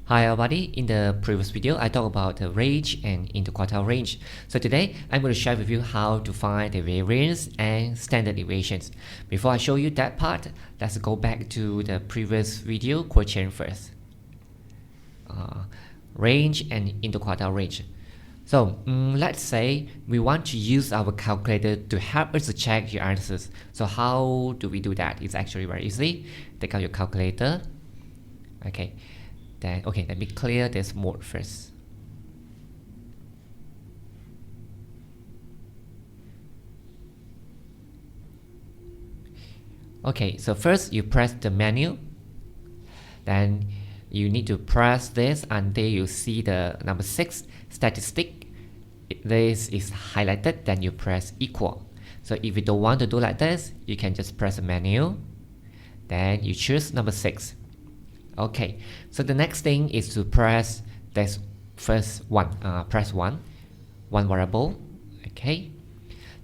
Hi everybody, in the previous video I talked about the range and interquartile range. So today I'm going to share with you how to find the variance and standard deviations. Before I show you that part, let's go back to the previous video quotient first. Range and interquartile range. So let's say we want to use our calculator to help us to check your answers. So how do we do that? It's actually very easy. Take out your calculator. Okay. Then, let me clear this mode first. Okay, so first you press the menu. Then you need to press this until you see the number 6 statistic. This is highlighted, then you press equal. So if you don't want to do like this, you can just press the menu. Then you choose number 6. Okay, so the next thing is to press this first one, press one variable. Okay,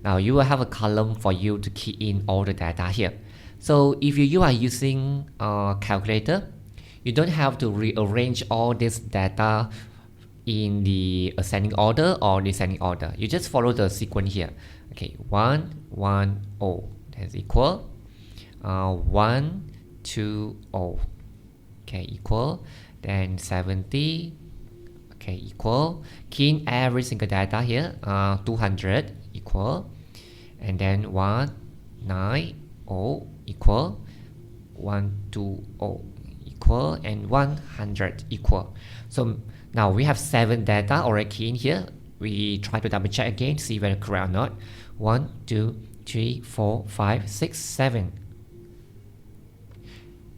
now you will have a column for you to key in all the data here. So if you are using a calculator, you don't have to rearrange all this data in the ascending order or descending order. You just follow the sequence here. Okay, 1 1 0, that's equal 1 2 0. Okay, equal, then 70, okay, equal, key in every single data here, 200, equal, and then 190, equal, 120, equal, and 100, equal. So now we have 7 data already key in here. We try to double check again, see whether correct or not. 1, 2, 3, 4, 5, 6, 7.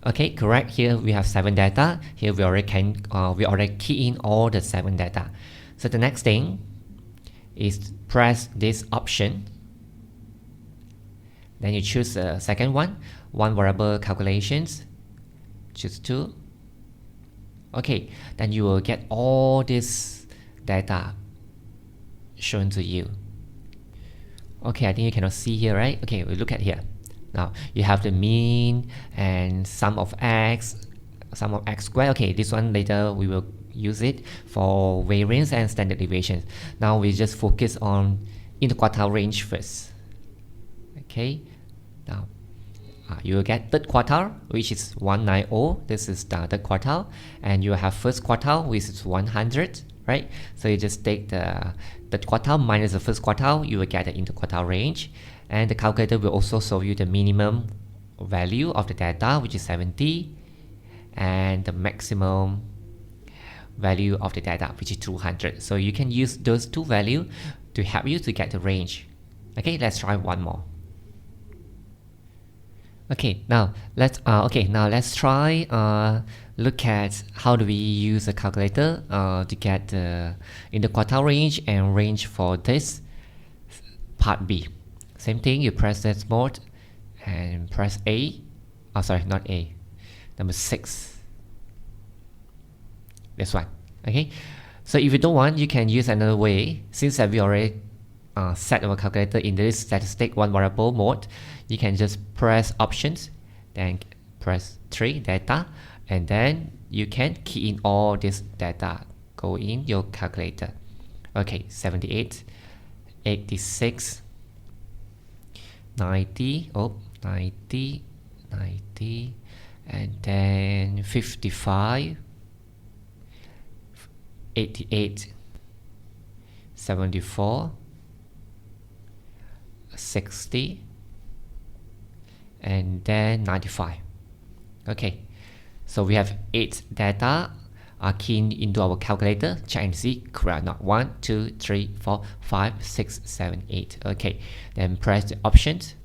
Okay, correct. Here we have 7 data. Here we already key in all the 7 data. So the next thing is press this option. Then you choose the second one variable calculations. Choose 2. Okay, then you will get all this data shown to you. Okay, I think you cannot see here, right? Okay, we look at here. Now you have the mean and sum of x squared. Okay, this one later we will use it for variance and standard deviations. Now we just focus on interquartile range first. Okay, now you will get third quartile, which is 190. This is the third quartile, and you have first quartile, which is 100. Right? So you just take the third quartile minus the first quartile, you will get the interquartile range. And the calculator will also show you the minimum value of the data, which is 70, and the maximum value of the data, which is 200. So you can use those two values to help you to get the range. Okay, let's try one more. Okay, now let's try look at how do we use a calculator to get the interquartile range and range for this part B. Same thing, you press this mode and press A. Oh, sorry, not A. Number 6. This one. Okay. So if you don't want, you can use another way. Since we already set our calculator in this statistic one variable mode, you can just press options, then press 3 data, and then you can key in all this data. Go in your calculator. Okay, 78, 86. 90, 90, and then 55, 88, 74, 60, and then 95. Okay, so we have 8 data are keyed into our calculator. Check and see correct or not. 1, 2, 3, 4, 5, 6, 7, 8. Okay, then press the options,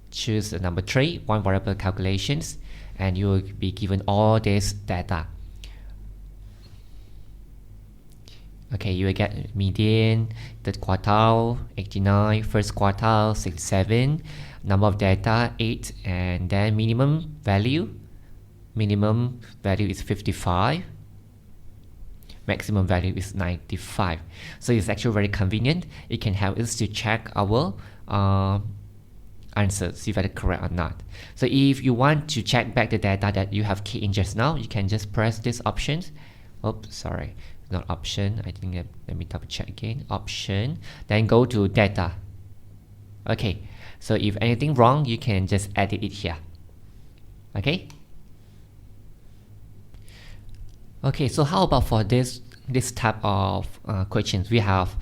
choose the number 3, one variable calculations, and you will be given all this data. Okay, you will get median, third quartile 89, first quartile 67, number of data 8, and then minimum value is 55. Maximum value is 95. So it's actually very convenient. It can help us to check our answer, see whether correct or not. So if you want to check back the data that you have keyed in just now, you can just press this option, Oops, sorry, not option. I think let me double check again. Option, then go to data. Okay, so if anything wrong, you can just edit it here. Okay. Okay, so how about for this type of questions? We have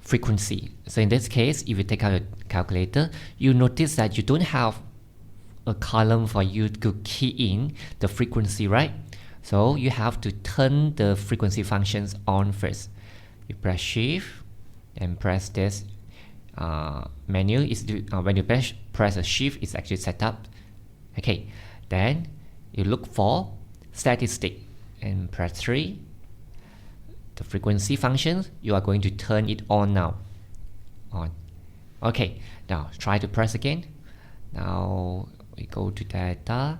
frequency. So in this case, if you take out a calculator, you notice that you don't have a column for you to key in the frequency, right? So you have to turn the frequency functions on first. You press shift and press this menu. When you press a shift, it's actually set up. Okay, then you look for statistic and press 3. The frequency function, you are going to turn it on now. On. Okay, now try to press again. Now we go to data.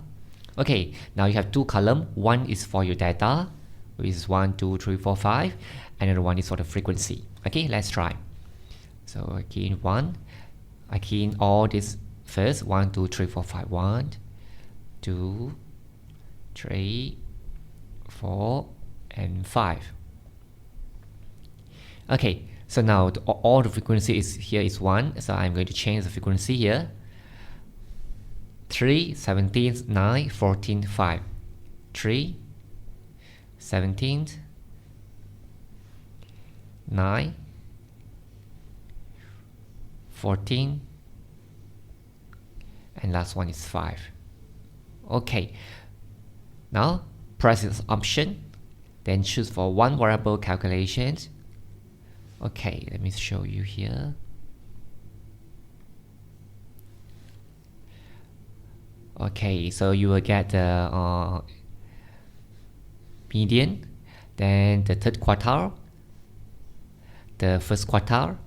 Okay, now you have 2 columns. One is for your data, which is 1, 2, 3, 4, 5. Another one is for the frequency. Okay, let's try. So I key in 1. I key in all this first. 1, 2, 3, 4, 5. 1, 2, 3, 4, and 5. Okay, so now all the frequency is here is 1. So I'm going to change the frequency here. 3, 17, 9, 14, 5. 3, 17, 9, 14, and last one is 5. Okay, now press this option, then choose for one variable calculations. Okay, let me show you here. Okay, so you will get the median, then the third quartile, the first quartile.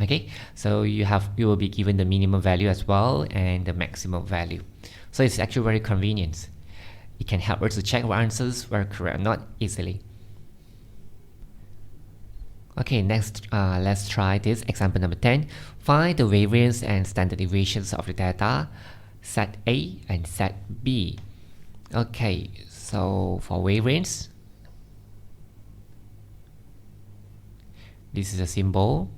Okay, so you will be given the minimum value as well and the maximum value. So it's actually very convenient. It can help us to check our answers were correct or not easily. Okay, next let's try this example number 10. Find the variance and standard deviations of the data set A and set B. Okay, so for variance, this is a symbol.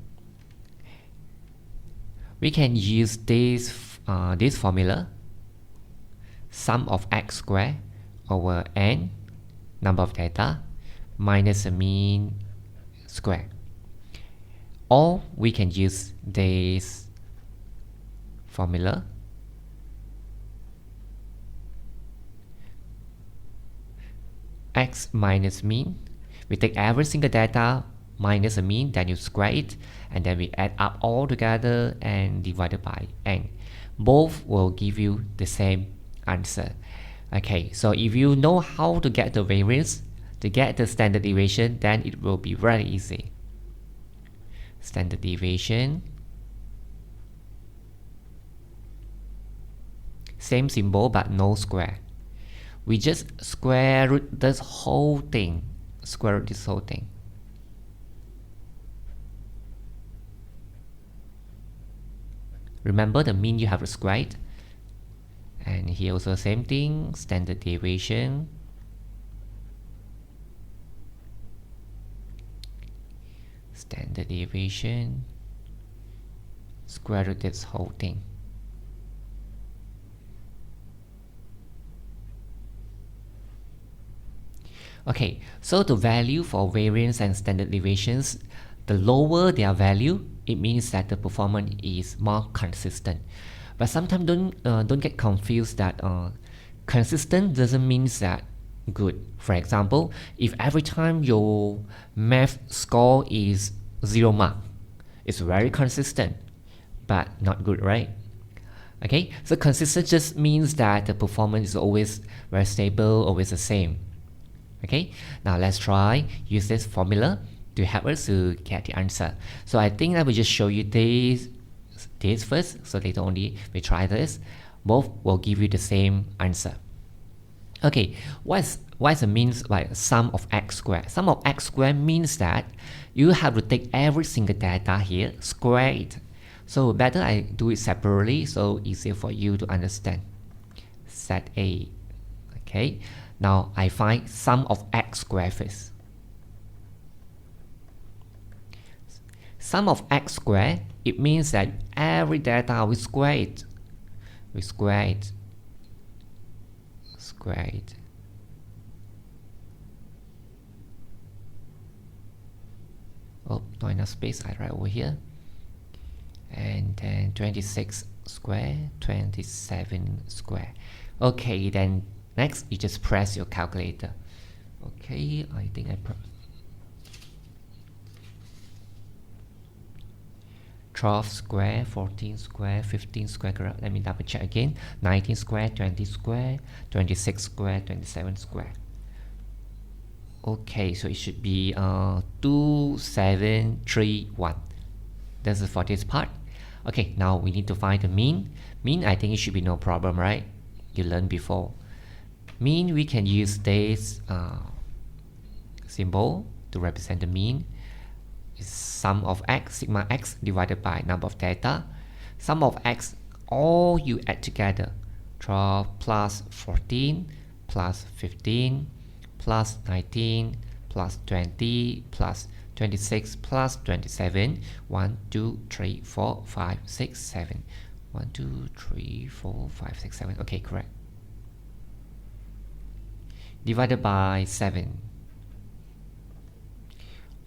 We can use this formula, sum of x squared over n, number of data, minus the mean square. Or we can use this formula, x minus mean. We take every single data minus a mean, then you square it, and then we add up all together and divided by n. Both will give you the same answer. Okay, so if you know how to get the variance, to get the standard deviation, then it will be very easy. Standard deviation, same symbol but no square. We just square root this whole thing. Square root this whole thing. Remember the mean you have to square it. And here also same thing, standard deviation. Standard deviation. Square root this whole thing. Okay, so the value for variance and standard deviations, the lower their value, it means that the performance is more consistent. But sometimes don't get confused that consistent doesn't mean that good. For example, if every time your math score is 0 mark, it's very consistent, but not good, right? Okay, so consistent just means that the performance is always very stable, always the same. Okay, now let's try use this formula to help us to get the answer. So I think I will just show you this first, so later only we try this. Both will give you the same answer. Okay, what's the means like sum of x squared? Sum of x squared means that you have to take every single data here, square it. So better I do it separately, so easier for you to understand. Set A. Okay, Now I find sum of x squared first. Sum of x squared, it means that every data we square it. We square it. Square it. Oh, not enough space. I write over here. And then 26 square, 27 square. Okay, then next you just press your calculator. Okay, I think I 12 square, 14 square, 15 square, correct. Let me double check again. 19 square, 20 square, 26 square, 27 square. Okay, so it should be 2731. This is for this part. Okay, now we need to find the mean. Mean, I think it should be no problem, right? You learned before. Mean, we can use this symbol to represent the mean. Is sum of x, sigma x divided by number of data. Sum of x, all you add together. 12 plus 14 plus 15 plus 19 plus 20 plus 26 plus 27. 1, 2, 3, 4, 5, 6, 7. 1, 2, 3, 4, 5, 6, 7. Okay, correct. Divided by 7.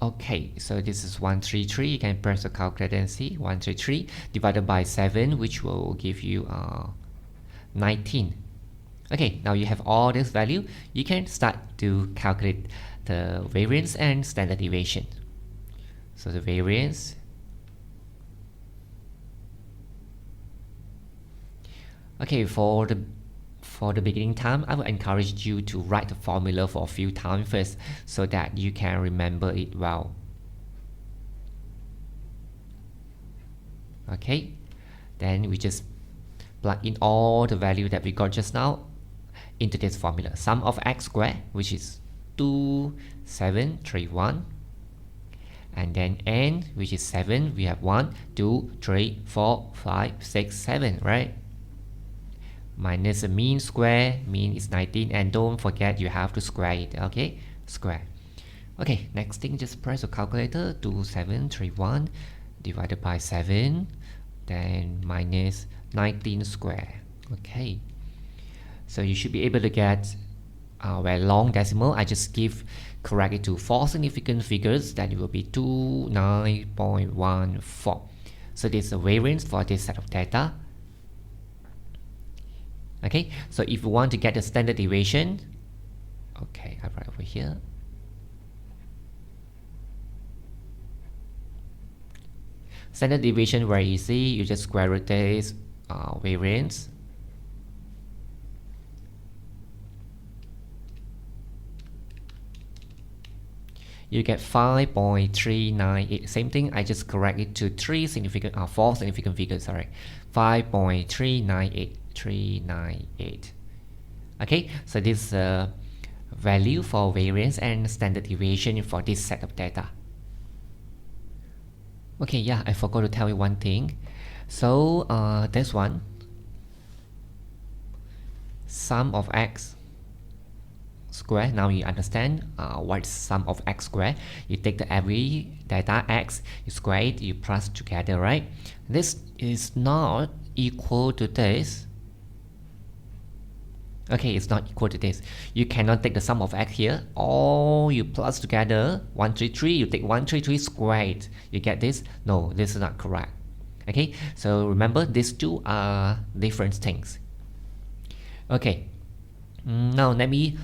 Okay, so this is 133. You can press the calculator and see 133 divided by 7, which will give you 19. Okay, now you have all this value. You can start to calculate the variance and standard deviation. So the variance, okay, for the beginning time, I will encourage you to write the formula for a few times first so that you can remember it well. Okay, then we just plug in all the value that we got just now into this formula. Sum of x squared, which is 2731, and then n, which is 7. We have 1, 2, 3, 4, 5, 6, 7, right? Minus the mean square, mean is 19, and don't forget you have to square it, okay? Square. Okay, next thing, just press the calculator. 2731 divided by 7, then minus 19 square. Okay, so you should be able to get a very long decimal. I just correct it to 4 significant figures, then it will be 29.14. So this is the variance for this set of data. Okay, so if you want to get the standard deviation, okay, I write over here. Standard deviation very easy. You just square root this variance. You get 5.398. Same thing. I just correct it to 4 significant figures. Sorry, 5.398. 398. Okay, so this is a value for variance and standard deviation for this set of data. Okay, yeah, I forgot to tell you one thing. So this one, sum of x square. Now you understand what's sum of x square. You take the every data x, you square it, you plus together, right? This is not equal to this. Okay, it's not equal to this. You cannot take the sum of x here. All you plus together, 133, you take 133 squared. You get this? No, this is not correct. Okay, so remember these two are different things. Okay, now let me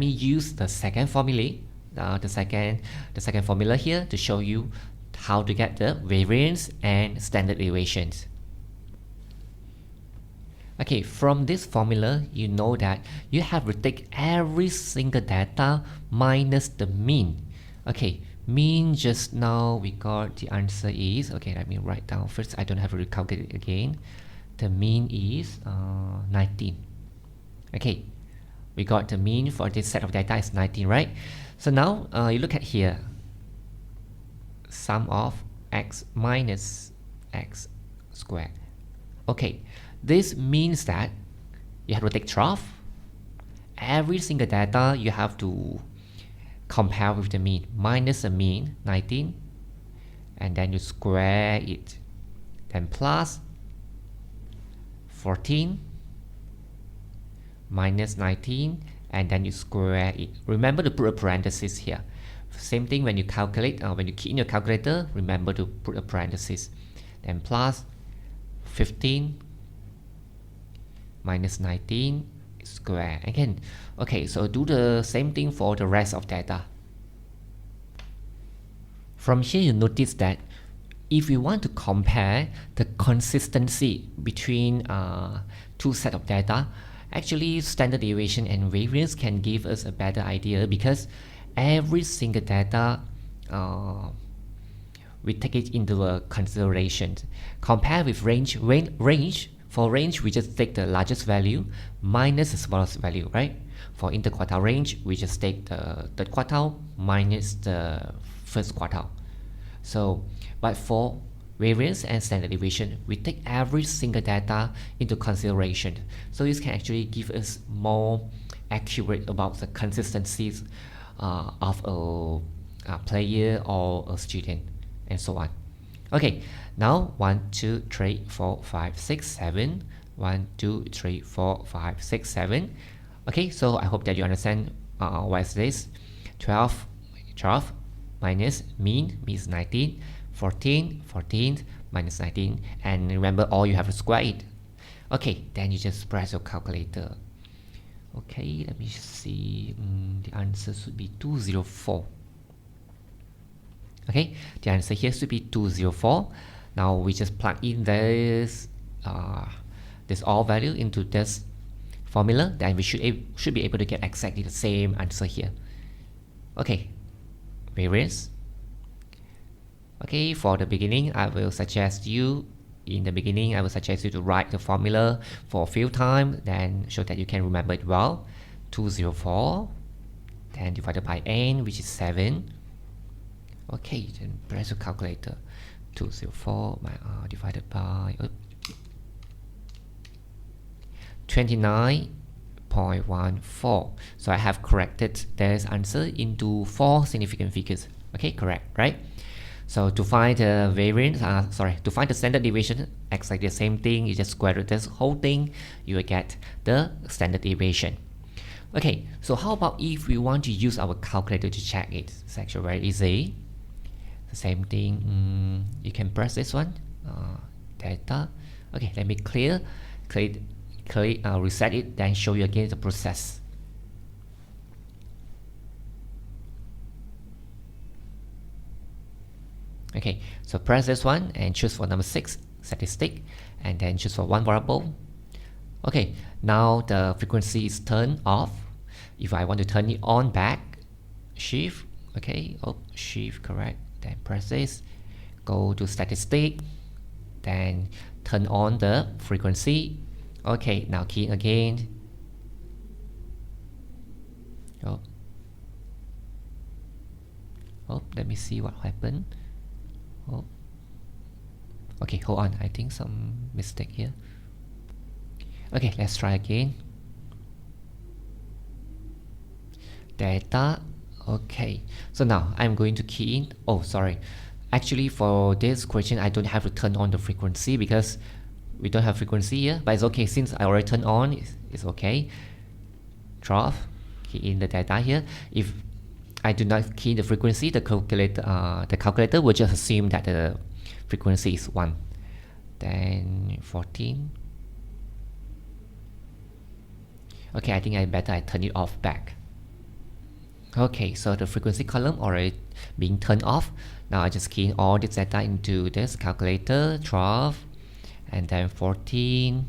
use the second formula, the second formula here to show you how to get the variance and standard deviations. Okay, from this formula, you know that you have to take every single data minus the mean. Okay, mean just now we got the answer is, okay, let me write down first. I don't have to recalculate it again. The mean is 19. Okay, we got the mean for this set of data is 19, right? So now you look at here. Sum of x minus x squared. Okay, this means that you have to take 12 every single data you have to compare with the mean, minus the mean 19, and then you square it, then plus 14 minus 19, and then you square it. Remember to put a parenthesis here. Same thing when you calculate, when you key in your calculator, remember to put a parenthesis. Then plus 15 minus 19 square again. Okay, so do the same thing for the rest of data. From here you notice that if we want to compare the consistency between two sets of data, actually standard deviation and variance can give us a better idea, because every single data we take it into consideration. Compare with range. For range, we just take the largest value minus the smallest value, right? For interquartile range, we just take the third quartile minus the first quartile. So, but for variance and standard deviation, we take every single data into consideration. So this can actually give us more accurate about the consistencies of a player or a student, and so on. Okay, now 1, 2, 3, 4, 5, 6, 7. 1, 2, 3, 4, 5, 6, 7. Okay, so I hope that you understand what is this. 12 minus mean is 19. 14 minus 19. And remember, all you have to square it. Okay, then you just press your calculator. Okay, let me see. The answer should be 204. Okay, the answer here should be 204. Now we just plug in this all value into this formula, then we should be able to get exactly the same answer here. Okay, variance. Okay, for the beginning, I will suggest you to write the formula for a few times, then so that you can remember it well. 204, then divided by n, which is 7. Okay, then press the calculator. 204 divided by 29.14. So I have corrected this answer into 4 significant figures. Okay, correct, right? So to find the variance, to find the standard deviation, exactly the same thing. You just square root this whole thing, you will get the standard deviation. Okay, so how about if we want to use our calculator to check it? It's actually very easy. The same thing. You can press this one, data. Okay, let me reset it, then show you again the process. Okay, so press this one and choose for number 6, statistic, and then choose for one variable. Okay, now the frequency is turned off. If I want to turn it on back, shift, okay, shift, correct, then press this, go to statistic, then turn on the frequency. Okay, now key again. Let me see what happened. Okay, hold on, I think some mistake here. Okay, let's try again. Data. Okay, so now I'm going to key in. Actually, for this question I don't have to turn on the frequency because we don't have frequency here, but it's okay since I already turned on. It's okay. Drop, key in the data here. If I do not key in the frequency, the calculator will just assume that the frequency is 1. Then 14. Okay, I think I turn it off back. Okay, so the frequency column already being turned off. Now I just key in all this data into this calculator, 12, and then 14,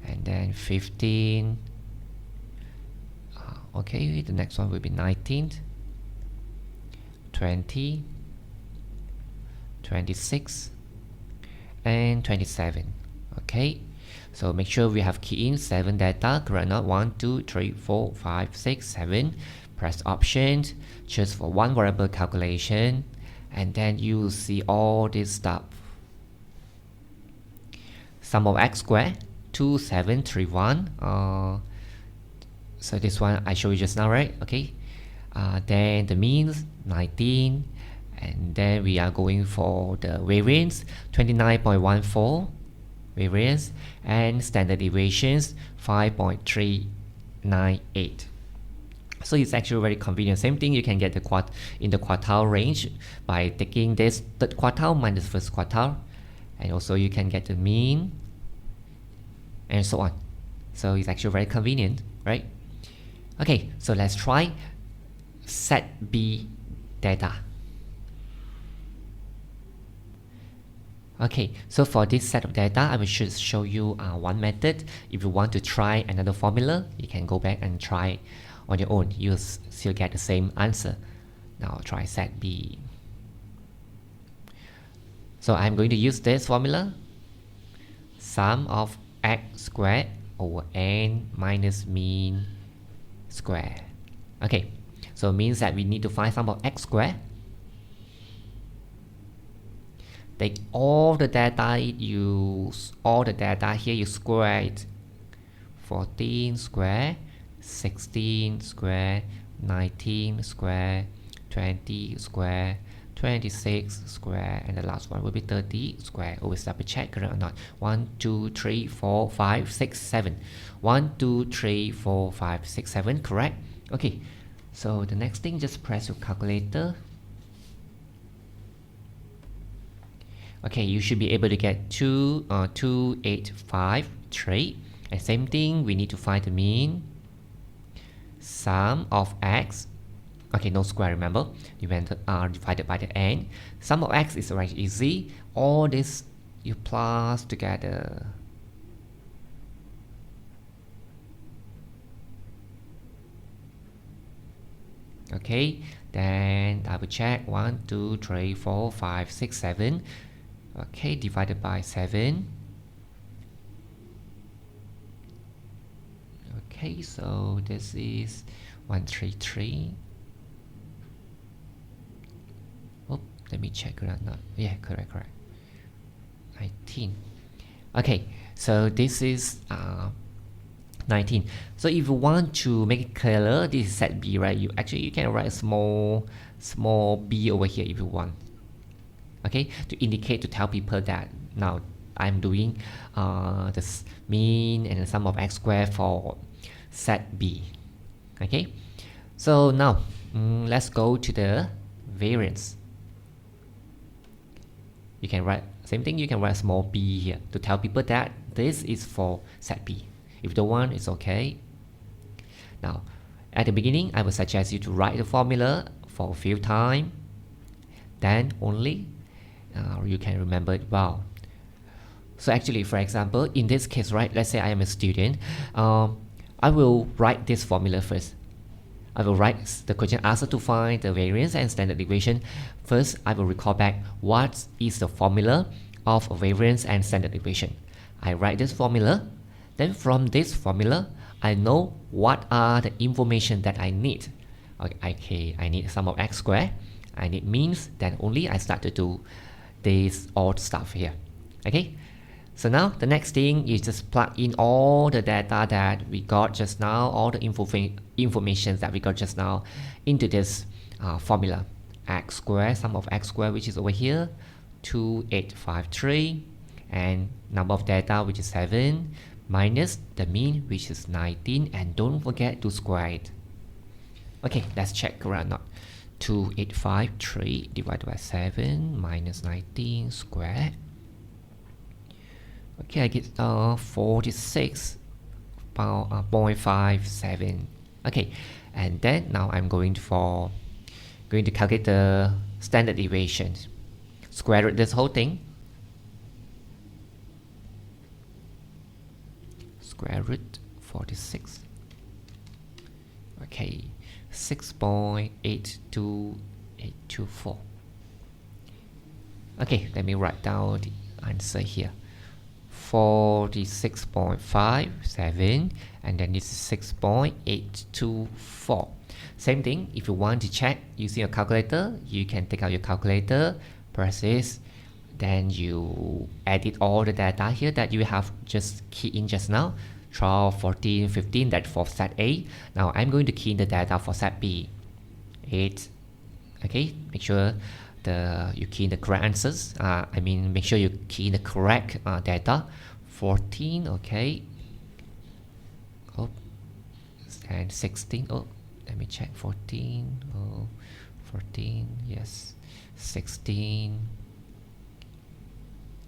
and then 15. Okay, the next one will be 19, 20, 26, and 27. Okay, so make sure we have key in 7 data, correct? Not 1, 2, 3, 4, 5, 6, 7. Press options, choose for one variable calculation, and then you see all this stuff. Sum of x squared 2731. So this one I showed you just now, right? Okay. Then the means 19, and then we are going for the variance 29.14 variance, and standard deviations 5.398. So it's actually very convenient. Same thing, you can get the in the quartile range by taking this third quartile minus first quartile, and also you can get the mean and so on. So it's actually very convenient, right? Okay, so let's try set B data. Okay, so for this set of data, I will just show you one method. If you want to try another formula, you can go back and try on your own. You'll still get the same answer. Now try set B. So I'm going to use this formula. Sum of x squared over n minus mean square. Okay, so it means that we need to find sum of x squared. Take all the data here, you square it. 14 square, 16 square, 19 square, 20 square, 26 square, and the last one will be 30 square. Always double check, correct or not. 1, 2, 3, 4, 5, 6, 7. 1, 2, 3, 4, 5, 6, 7, correct? Okay, so the next thing, just press your calculator. Okay, you should be able to get 2853. And same thing, we need to find the mean. Sum of x. Okay, no square, remember? Divided by the n. Sum of x is very easy. All this you plus together. Okay, then I will check 1, 2, 3, 4, 5, 6, 7. Okay, divided by 7. Okay, so this is 133. Oh, let me check or not. Yeah, correct. 19. Okay, so this is 19. So if you want to make it clearer, this is set B, right? You can write a small b over here if you want. Okay, to indicate, to tell people that now I'm doing the mean and the sum of x squared for set B. Okay, so now let's go to the variance. You can write same thing. You can write small b here to tell people that this is for set B. If you don't want, it's okay. Now, at the beginning, I would suggest you to write the formula for a few times. Then only you can remember it well. So actually, for example, in this case, right, let's say I am a student, I will write this formula first. I will write the question answer to find the variance and standard deviation. First, I will recall back what is the formula of variance and standard deviation. I write this formula. Then from this formula, I know what are the information that I need. Okay, I need sum of x squared. I need means. Then only I start to do this odd stuff here. Okay, so now the next thing is just plug in all the data that we got just now, all the information that we got just now into this formula. X squared, sum of x squared, which is over here, 2853, and number of data, which is 7, minus the mean, which is 19, and don't forget to square it. Okay, let's check correct or not. 2853 divided by 7 minus 19 squared. Okay, I get 46.57. Okay, and then now I'm going to calculate the standard deviation. Square root this whole thing. Square root 46. Okay, 6.82824. Okay, let me write down the answer here. 46.57, and then this is 6.824. Same thing, if you want to check using a calculator, you can take out your calculator, press this, then you edit all the data here that you have just keyed in just now. 12, 14, 15, that's for set A. Now I'm going to key in the data for set B. 8. Okay, make sure you key in the correct answers. Make sure you key in the correct data. 14, okay. Oh, and 16. Oh, let me check. 14. Oh, 14. Yes, 16.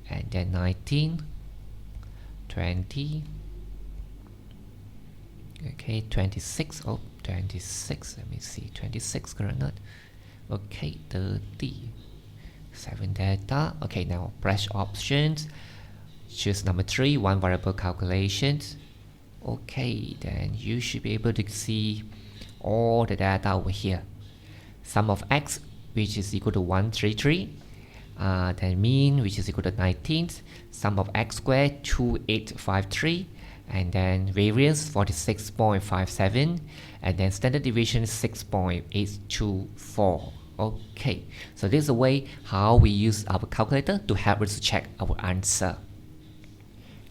And then 19, 20. Okay, 26. Oh, 26. Let me see. 26, correct not? Okay, 30. 7 data. Okay, now press options. Choose number 3, one variable calculations. Okay, then you should be able to see all the data over here. Sum of x, which is equal to 133. Then mean, which is equal to 19. Sum of x squared, 2853. And then variance, 46.57. And then standard deviation, 6.824. Okay, so this is the way how we use our calculator to help us check our answer.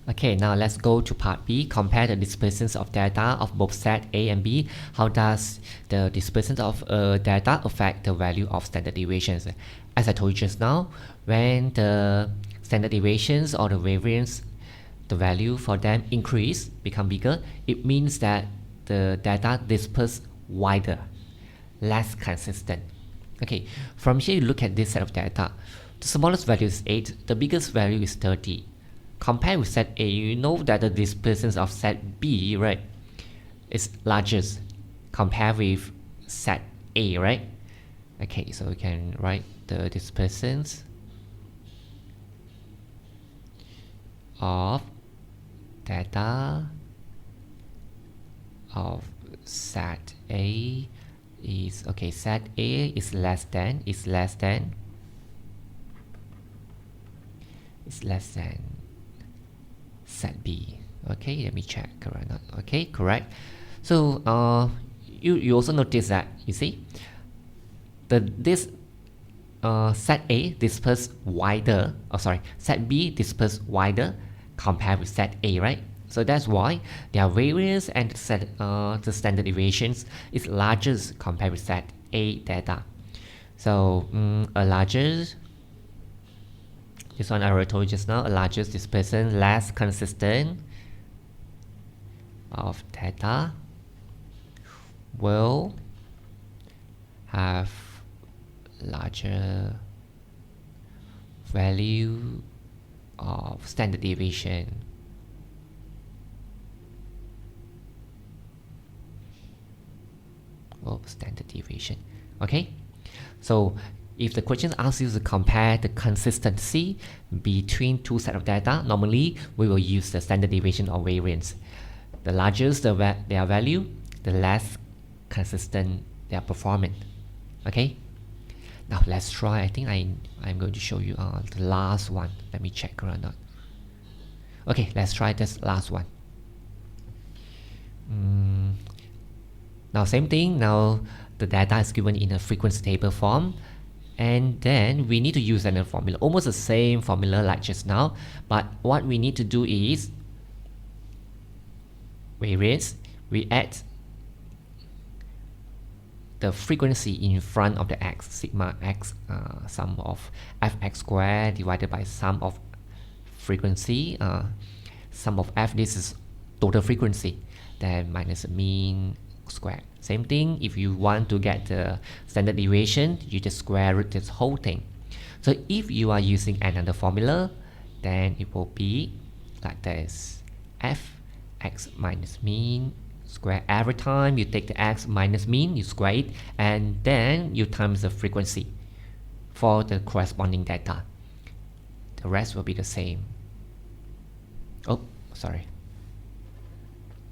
Okay, now let's go to part B. Compare the dispersions of data of both set A and B. How does the dispersion of data affect the value of standard deviations? As I told you just now, when the standard deviations or the variance, the value for them increase, become bigger, it means that the data disperse wider, less consistent. Okay, from here you look at this set of data. The smallest value is 8, the biggest value is 30. Compared with set A, you know that the dispersions of set B, right, is largest compared with set A, right? Okay, so we can write the dispersions of data of set A is, okay, set A is less than set B. Okay, let me check, correct not? Okay, correct. So you also notice that, you see, this set A disperse wider, set B disperse wider compared with set A, right? So that's why their variance and the standard deviations is largest compared with set A data. So a largest, this one I already told you just now, a largest dispersion, less consistent of data will have larger value of standard deviation. Standard deviation. Okay, so if the question asks you to compare the consistency between two sets of data, normally we will use the standard deviation or variance. The larger their value, the less consistent their performance. Okay, now let's try. I think I'm going to show you the last one. Let me check or not. Okay, let's try this last one. Now same thing, now the data is given in a frequency table form, and then we need to use another formula, almost the same formula like just now, but what we need to do is variance, we add the frequency in front of the x, sigma x, sum of fx squared divided by sum of frequency, sum of f, this is total frequency, then minus the mean square. Same thing, if you want to get the standard deviation, you just square root this whole thing. So if you are using another formula, then it will be like this: f x minus mean square. Every time you take the x minus mean, you square it, and then you times the frequency for the corresponding data. The rest will be the same. Oh, sorry.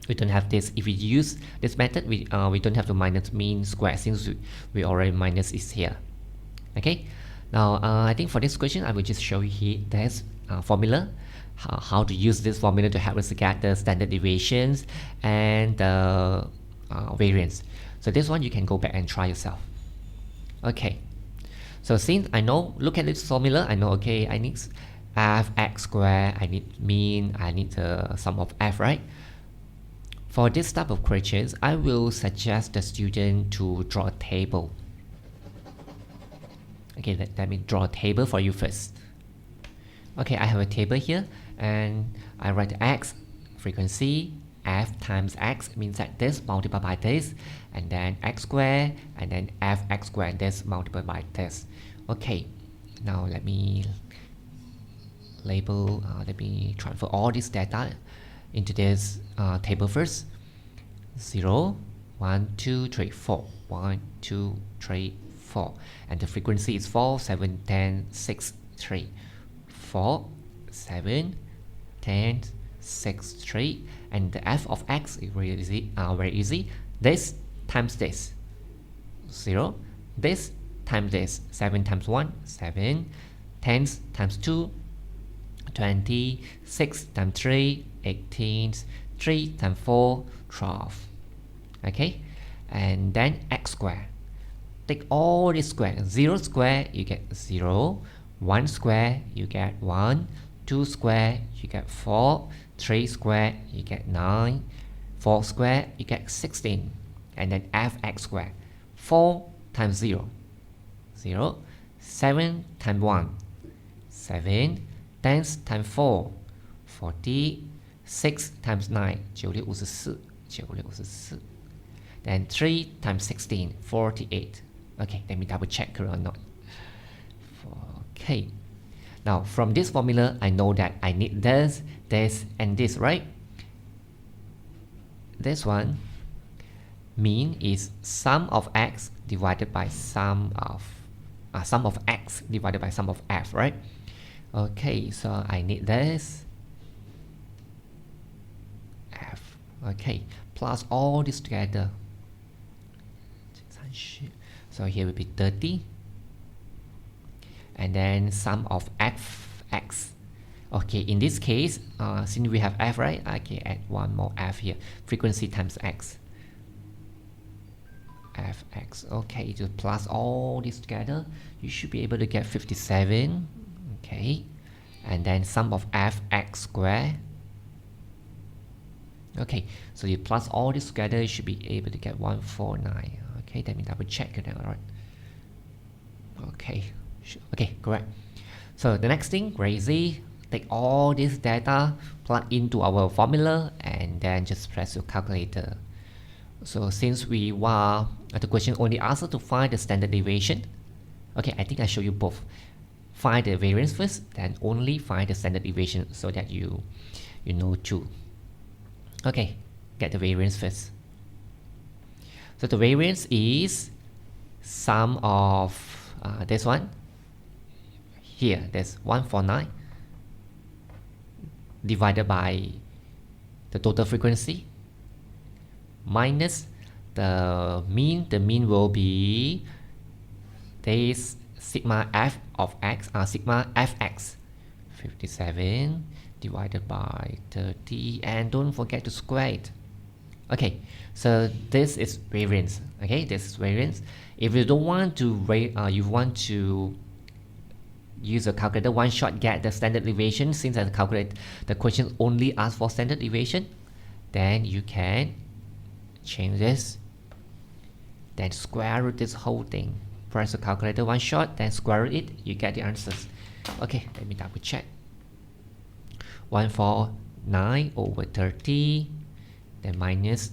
We don't have this. If we use this method, we don't have to minus mean square since we already minus is here. Okay. Now I think for this question, I will just show you here this formula, how to use this formula to help us get the standard deviations and the variance. So this one you can go back and try yourself. Okay. So since I know, look at this formula, I know, okay, I need f x squared, I need mean, I need the sum of f, right? For this type of questions, I will suggest the student to draw a table. Okay, let me draw a table for you first. Okay, I have a table here, and I write x, frequency, f times x means that this multiplied by this, and then x squared, and then fx squared, this multiplied by this. Okay, now let me label, let me transfer all this data into this table first. 0, 1, 2, 3, 4, 1, 2, 3, 4, and the frequency is 4, 7, 10, 6, 3, 4, 7, 10, 6, 3, and the f of x is very easy. This times this, 0, this times this, 7 times 1, 7, 10 times 2, 20, 6 times 3, 18, 3 times 4, 12. Okay, and then x squared. Take all this square. 0 square you get 0, 1 square you get 1, 2 square you get 4, 3 square you get 9, 4 square you get 16, and then fx square. 4 times 0, 0, 7 times 1, 7, 10 times 4, 40, 6 times 9, 9654, 9654. Then 3 times 16, 48. Okay, let me double check or not. Okay, now from this formula, I know that I need this, this, and this, right? This one, mean is sum of x divided by sum of x divided by sum of f, right? Okay, so I need this f. Okay, plus all this together. So here will be 30, and then sum of fx. Okay, in this case, since we have f, right, I can add one more f here. Frequency times x. fx. Okay, just plus all this together, you should be able to get 57. Okay, and then sum of fx squared. Okay, so you plus all this together, you should be able to get 149. Okay, let me double check it out. All right. Okay, okay, correct. So the next thing, very easy. Take all this data, plug into our formula, and then just press your calculator. So since we were the question only asked us to find the standard deviation. Okay, I think I show you both. Find the variance first, then only find the standard deviation so that you know too. Okay, get the variance first. So the variance is sum of this one. Here, there's 149 divided by the total frequency minus the mean. The mean will be this sigma f of x, sigma fx, 57 divided by 30, and don't forget to square it. Okay, so this is variance. Okay, this is variance. If you don't want to you want to use a calculator, one shot get the standard deviation, since I calculate the question only asks for standard deviation, then you can change this, then square root this whole thing. Press the calculator one shot, then square root it, you get the answers. Okay, let me double check. 149 over 30, then minus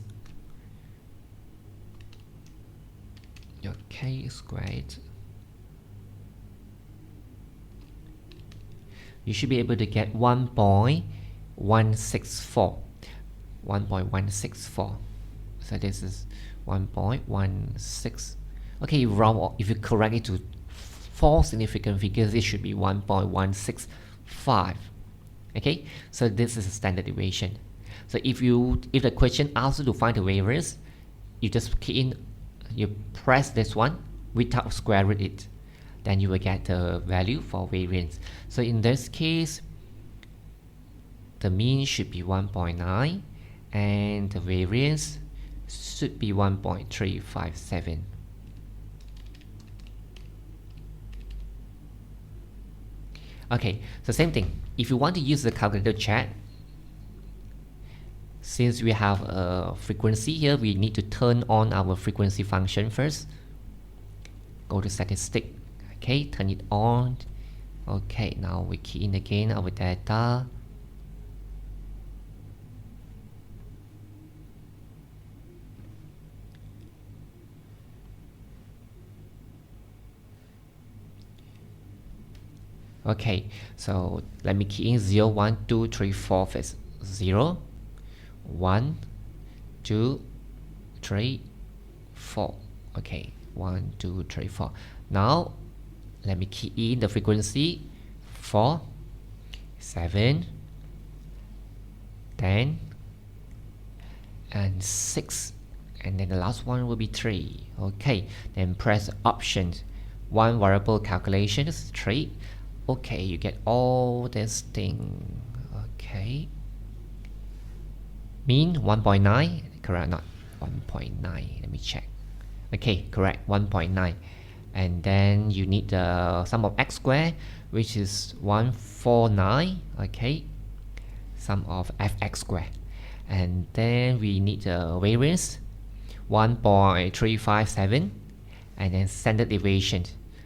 your k squared. You should be able to get 1.164. 1.164. So this is 1.16. Okay, you round, if you correct it to 4 significant figures, it should be 1.165. Okay, so this is a standard deviation. So if the question asks you to find the variance, you just key in, you press this one without square root it, then you will get the value for variance. So in this case, the mean should be 1.9 and the variance should be 1.357. Okay, so same thing. If you want to use the calculator chat, since we have a frequency here, we need to turn on our frequency function first. Go to statistic. Okay, turn it on. Okay, now we key in again our data. Okay, so let me key in 0, 1, 2, 3, 4 first. 0, 1, 2, 3, 4. Okay, 1, 2, 3, 4. Now let me key in the frequency 4, 7, 10, and 6, and then the last one will be 3. Okay, then press options, one variable calculations, 3. Okay, you get all this thing. Okay, mean 1.9, correct? Not 1.9. Let me check. Okay, correct, 1.9. And then you need the sum of x squared, which is 149. Okay, sum of fx squared. And then we need the variance 1.357, and then standard deviation.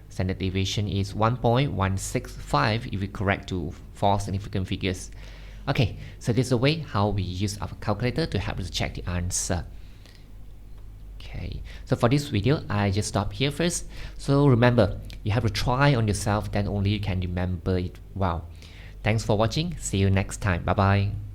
Standard deviation is 1.165 if we correct to 4 significant figures. Okay, so this is the way how we use our calculator to help us check the answer. Okay, so for this video, I just stop here first. So remember, you have to try on yourself, then only you can remember it well. Thanks for watching. See you next time. Bye bye.